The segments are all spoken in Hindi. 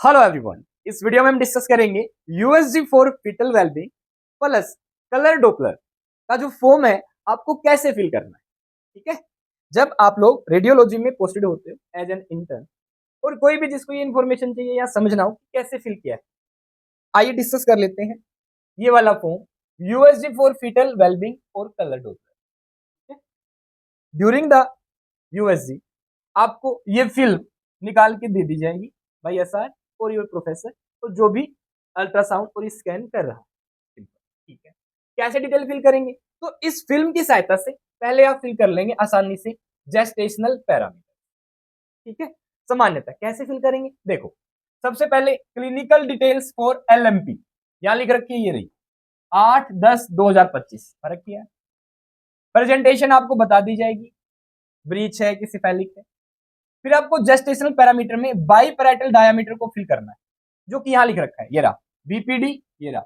हेलो एवरीवन, इस वीडियो में हम डिस्कस करेंगे USG for fetal wellbeing plus colour Doppler का जो फॉर्म है आपको कैसे फिल करना है। ठीक है, जब आप लोग रेडियोलॉजी में पोस्टेड होते हो एज एन इंटर्न और कोई भी जिसको ये इन्फॉर्मेशन चाहिए या समझना हो कि कैसे फिल किया है, आइए डिस्कस कर लेते हैं ये वाला form USG for fetal wellbeing और colour Doppler. During the USG आपको ये फिल्म निकाल के दे दी जाएगी बाई एसआर और योर प्रोफेसर, तो जो भी अल्ट्रासाउंड और स्कैन कर रहा है। ठीक है, कैसे डिटेल फिल करेंगे? तो इस फिल्म की सहायता से पहले आप फिल कर लेंगे आसानी से जेस्टेशनल पैरामीटर। ठीक है, सामान्यतः कैसे फिल करेंगे देखो, सबसे पहले क्लिनिकल डिटेल्स फॉर एलएमपी यहां लिख रखी है, ये रही 8/10/2025 फर्क किया है। प्रेजेंटेशन आपको बता दी जाएगी, ब्रीच है कि सिफेलिक है। फिर आपको जेस्टेशनल पैरामीटर में बाई पैराइटल डायामीटर को फिल करना है, जो कि यहां लिख रखा है, ये रहा बीपीडी, ये रहा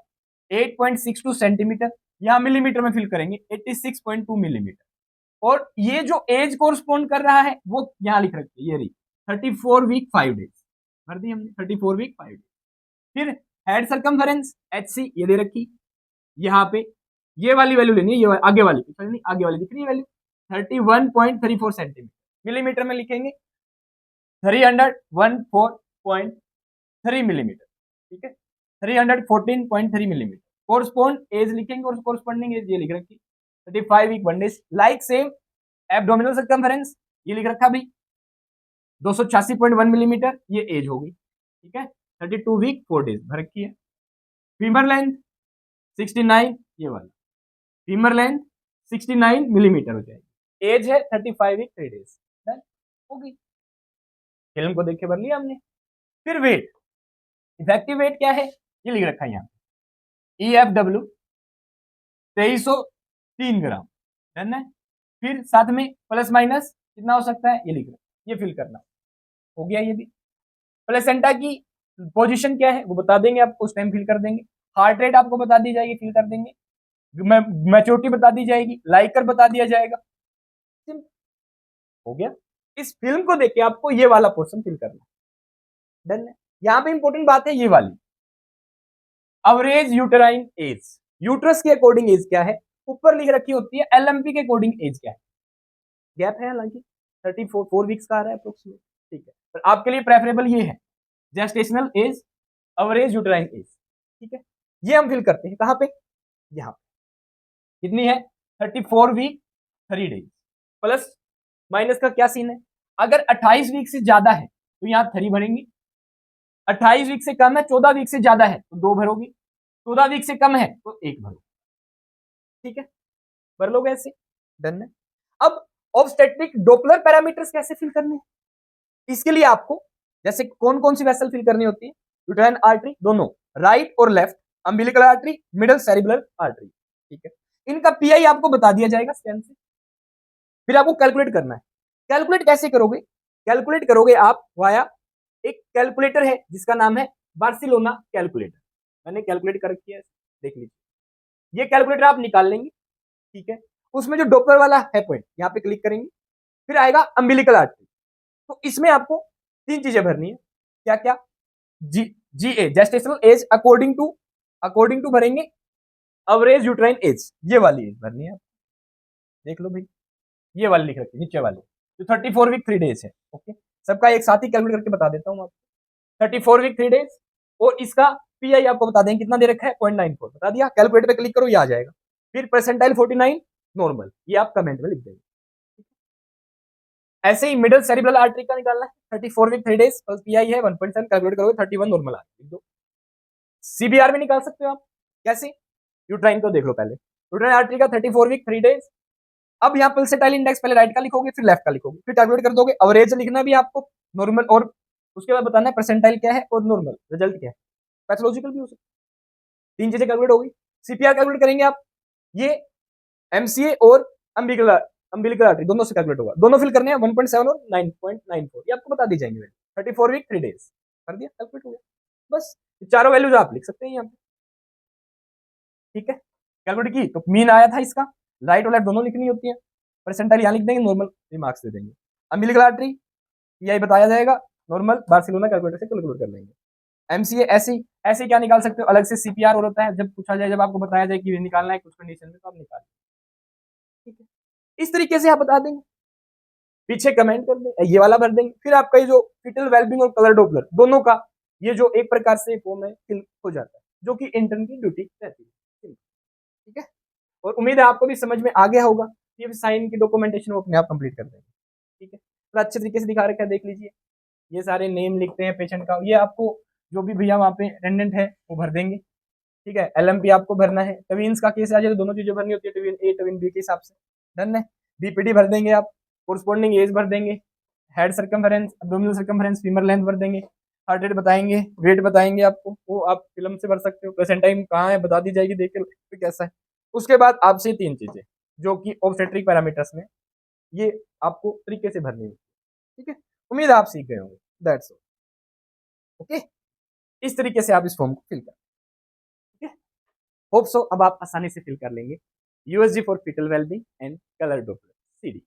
8.62 सेंटीमीटर, यहां मिलीमीटर में फिल करेंगे 86.2 मिलीमीटर। और ये जो एज कोरस्पॉन्ड कर रहा है वो यहां लिख रखी है, ये रही 34 वीक 5 डेज भर दी हमने, 34 वीक 5 डेज। फिर हेड सर्कमफेरेंस एचसी ये दे रखी, यहाँ पे ये वाली वैल्यू लेनी है, ये आगे वाली नहीं, आगे वाली दिख रही है वैल्यू 31.34 सेंटीमीटर, मिलीमीटर में लिखेंगे 314.3 मिलीमीटर। ठीक है, 314.3 मिलीमीटर। कोरस्पॉन्ड एज लिखेंगे और कोरस्पॉन्डिंग एज ये लिख रखी 35 week 1 days. Like same abdominal circumference ये लिख रखा भी 286.1 मिलीमीटर, ये एज होगी। ठीक है, 32 वीक 4 डेज भर रखी है। फीमर लेंथ 69, ये वाला फीमर लेंथ 69 मिलीमीटर हो जाएगी, एज है 35 वीक 3 डेज। डन होगी, फिल्म को देख के भर लिया हमने। फिर वेट, इफेक्टिव वेट क्या है ये लिख रखा है यहाँ EFW 2303 ग्राम। डन है। फिर साथ में प्लस माइनस कितना हो सकता है ये लिख रखा है, ये फिल करना हो गया। ये भी प्लेसेंटा की पोजीशन क्या है वो बता देंगे आपको, उस टाइम फिल कर देंगे। हार्ट रेट आपको बता दी जाएगी, फिल कर देंगे। मैच्योरिटी बता दी जाएगी, लाइकर बता दिया जाएगा, हो गया। इस फिल्म को देख के आपको ये वाला पोर्शन फिल करना है। डन है। यहां पे इंपॉर्टेंट बात है ये वाली, एवरेज यूटेराइन एज, यूट्रस के अकॉर्डिंग एज क्या है ऊपर लिख रखी होती है, एलएमपी के अकॉर्डिंग एज क्या है। गैप है हालांकि 34 वीक्स का आ रहा है अप्रोक्सीमेट। ठीक है, पर आपके लिए प्रेफरेबल ये है gestational age, average uterine age. ठीक है, ये हम फिल करते हैं कहां पे, यहां पे कितनी है 34 वीक 3 डेज। प्लस माइनस का क्या सीन है, अगर 28 वीक से ज्यादा है तो यहां 3 भरेंगे, 28 वीक से कम है 14 वीक से ज्यादा है तो 2 भरोगे, 14 वीक से कम है तो 1 भरोगे। ठीक है, भर लोगे ऐसे। डन है। अब ऑब्स्टेट्रिक डॉपलर पैरामीटर्स कैसे फिल करने हैं, इसके लिए आपको जैसे कौन कौन सी वेसल फिल करनी होती है, यूटेराइन आर्टरी दोनों, राइट और left, umbilical artery, middle cerebral artery. ठीक है, इनका पीआई आपको बता दिया जाएगा स्कैन से। फिर आपको कैलकुलेट करना है। कैलकुलेट कैसे करोगे, कैलकुलेट करोगे आप वाया एक कैलकुलेटर है जिसका नाम है बार्सिलोना कैलकुलेटर, मैंने कैलकुलेट कर रखी है, देख लीजिए। ये कैलकुलेटर आप निकाल लेंगे। ठीक है, उसमें जो डॉपलर वाला है पॉइंट यहाँ पे क्लिक करेंगे, फिर आएगा अम्बिलिकल आर्टरी। तो इसमें आपको 3 चीजें भरनी है, क्या क्या, GA gestational age according to भरेंगे एवरेज यूट्राइन एज, ये वाली एज भरनी है। देख लो भाई, ये वाली लिख रखी है नीचे वाली, जो 34 वीक 3 डेज है। ओके, सबका एक साथ ही कैलकुलेट करके बता देता हूँ आपको। 34 वीक 3 डेज और इसका पीआई आपको बता देंगे कितना दे रखा है 0.94 बता दिया। कैलकुलेटर पे क्लिक करो, ये आ जाएगा। फिर परसेंटाइल 49 नॉर्मल, ये आप कमेंट में लिख देंगे। ऐसे ही मिडल सेरिब्रल आर्टरी का निकालना है, 34 वीक 3 डेज प्लस पीआई है 1.7, कैलकुलेट करोगे 31 नॉर्मल आ जाएगा। सीबीआर में निकाल सकते हो आप, कैसे, यूट्राइन को देख लो पहले, यूट्राइन आर्टरी का 34 वीक 3 डेज। अब यहाँ पल्सेटाइल इंडेक्स पहले राइट का लिखोगे फिर लेफ्ट का लिखोगे, फिर कैलकुलेट कर दोगे। एवरेज लिखना भी आपको, नॉर्मल, और उसके बाद बताना है परसेंटाइल क्या है और नॉर्मल रिजल्ट क्या है, पैथोलॉजिकल भी हो सकता है। 3 चीजें कैलकुलेट होगी। सीपीआर कैलकुलेट करेंगे आप, ये एमसीए और अम्बिलिकल आर्टरी दोनों से कैलकुलेट होगा, दोनों फिल करने हैं 1.7 और 9.94, ये आपको बता दी जाएंगे। 34 वीक 3 डेज कर दिया, कैलकुलेट हो गया। बस चारों वैल्यूज आप लिख सकते हैं यहाँ पे। ठीक है, कैलकुलेट की तो मीन आया था इसका, राइट और लेफ्ट दोनों लिखनी होती है। परसेंटाइल यहाँ लिख देंगे, नॉर्मल मार्क्स दे देंगे। अम्बिलिकल आर्टरी यही बताया जाएगा, नॉर्मल बार्सिलोना कैलकुलेटर से कैलकुलेट कर लेंगे। एमसीए ऐसे ऐसे क्या निकाल सकते हो, अलग से सीपीआर और होता है, जब पूछा जाए, जब आपको बताया जाए कि निकालना है कुछ कंडीशन में, तो आप निकाल, ठीक है। इस तरीके से आप बता देंगे, पीछे कमेंट कर दें, ये वाला भर देंगे, फिर आपका ये जो फिटल वेलबिंग और कलर डॉपलर दोनों का ये जो एक प्रकार से फॉर्म है फिल हो जाता है, जो कि इंटर्न की ड्यूटी रहती है, ठीक है। और उम्मीद है आपको भी समझ में आ गया होगा, ये साइन की डॉक्यूमेंटेशन वो अपने आप कंप्लीट कर देंगे, ठीक है। तो अच्छे तरीके से दिखा रखा है, देख लीजिए, ये सारे नेम लिखते हैं पेशेंट का, ये आपको जो भी भैया वहाँ पे अटेंडेंट है वो भर देंगे, ठीक है। एलएमपी आपको भरना है, टवीन्स का केस आ जाए तो दोनों चीजें भरनी होती है, टवीन ए टवीन बी के हिसाब से, डन है। बीपीडी भर देंगे आप, कोरस्पॉन्डिंग एज भर देंगे, head circumference, abdominal circumference, femur length भर देंगे, हार्ट रेट बताएंगे, वेट बताएंगे आपको, वो आप फिल्म से भर सकते हो, प्रेजेंट टाइम कहाँ है बता दी जाएगी, देख के कैसा है। उसके बाद आपसे 3 चीजें जो कि ऑब्स्टेट्रिक पैरामीटर्स में ये आपको तरीके से भरनी होगी, ठीक है। उम्मीद है आप सीख गए होंगे, दैट्स ऑल, ओके। इस तरीके से आप इस फॉर्म को फिल कर, ठीक है। होप सो अब आप आसानी से फिल कर लेंगे। USG for fetal wellbeing and colour Doppler CD.